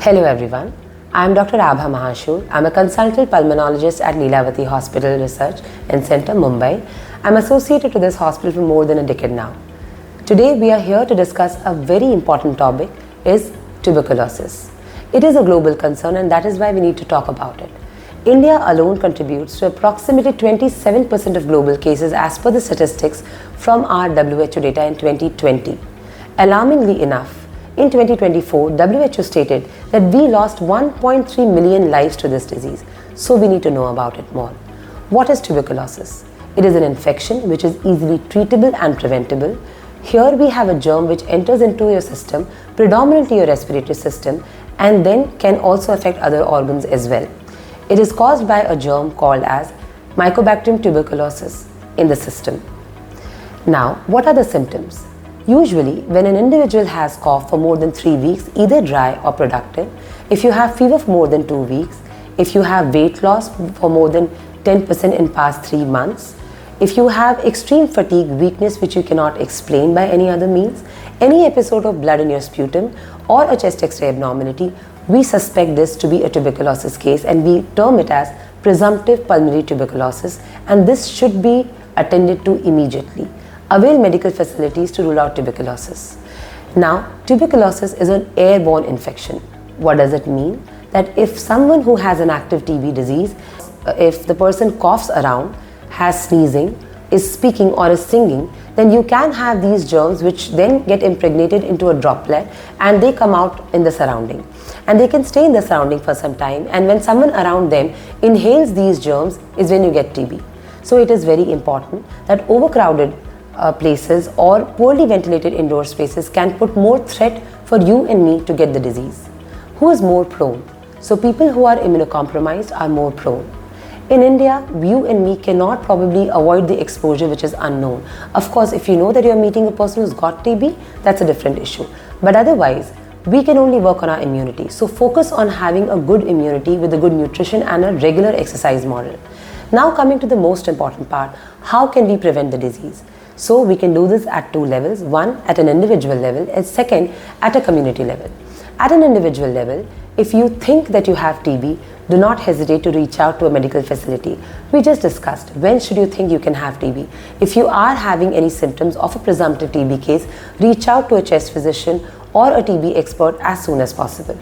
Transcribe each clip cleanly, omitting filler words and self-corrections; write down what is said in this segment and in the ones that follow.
Hello everyone, I am Dr. Abha Mahashur. I am a consultant pulmonologist at Lilavati Hospital Research and Center, Mumbai. I am associated to this hospital for more than a decade now. Today we are here to discuss a very important topic, is tuberculosis. It is a global concern and that is why we need to talk about it. India alone contributes to approximately 27% of global cases as per the statistics from our WHO data in 2020. Alarmingly enough, in 2024, WHO stated that we lost 1.3 million lives to this disease, so we need to know about it more. What is tuberculosis? It is an infection which is easily treatable and preventable. Here we have a germ which enters into your system, predominantly your respiratory system, and then can also affect other organs as well. It is caused by a germ called as Mycobacterium tuberculosis in the system. Now, what are the symptoms? Usually, when an individual has cough for more than 3 weeks, either dry or productive, if you have fever for more than 2 weeks, if you have weight loss for more than 10% in past 3 months, if you have extreme fatigue, weakness which you cannot explain by any other means, any episode of blood in your sputum or a chest X-ray abnormality, we suspect this to be a tuberculosis case and we term it as presumptive pulmonary tuberculosis, and this should be attended to immediately. Avail medical facilities to rule out tuberculosis. Now, tuberculosis is an airborne infection. What does it mean? That if someone who has an active TB disease, if the person coughs around, has sneezing, is speaking or is singing, then you can have these germs which then get impregnated into a droplet and they come out in the surrounding. And they can stay in the surrounding for some time, and when someone around them inhales these germs is when you get TB. So it is very important that overcrowded places or poorly ventilated indoor spaces can put more threat for you and me to get the disease. Who is more prone? So people who are immunocompromised are more prone. In India, you and me cannot probably avoid the exposure which is unknown. Of course, if you know that you are meeting a person who's got TB, that's a different issue. But otherwise, we can only work on our immunity. So focus on having a good immunity with a good nutrition and a regular exercise model. Now coming to the most important part, how can we prevent the disease? So we can do this at 2 levels, one at an individual level and second at a community level. At an individual level, if you think that you have TB, do not hesitate to reach out to a medical facility. We just discussed when should you think you can have TB. If you are having any symptoms of a presumptive TB case, reach out to a chest physician or a TB expert as soon as possible.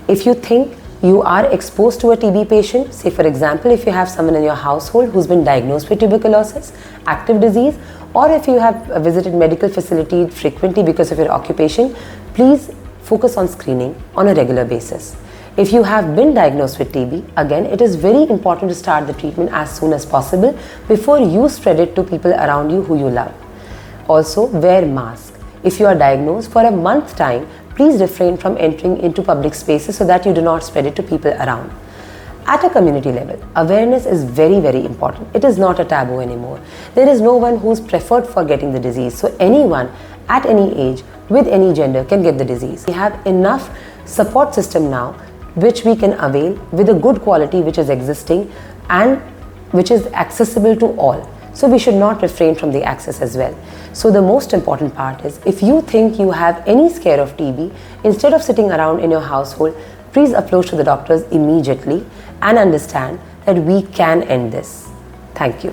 If you think you are exposed to a TB patient, say for example, if you have someone in your household who's been diagnosed with tuberculosis, active disease, or if you have visited medical facility frequently because of your occupation, please focus on screening on a regular basis. If you have been diagnosed with TB, again, it is very important to start the treatment as soon as possible before you spread it to people around you who you love. Also, wear mask. If you are diagnosed for a month's time, please refrain from entering into public spaces so that you do not spread it to people around. At a community level, awareness is very, very important. It is not a taboo anymore. There is no one who's preferred for getting the disease. So anyone at any age with any gender can get the disease. We have enough support system now which we can avail with a good quality which is existing and which is accessible to all. So we should not refrain from the access as well. So the most important part is, if you think you have any scare of TB, instead of sitting around in your household, please approach to the doctors immediately and understand that we can end this. Thank you.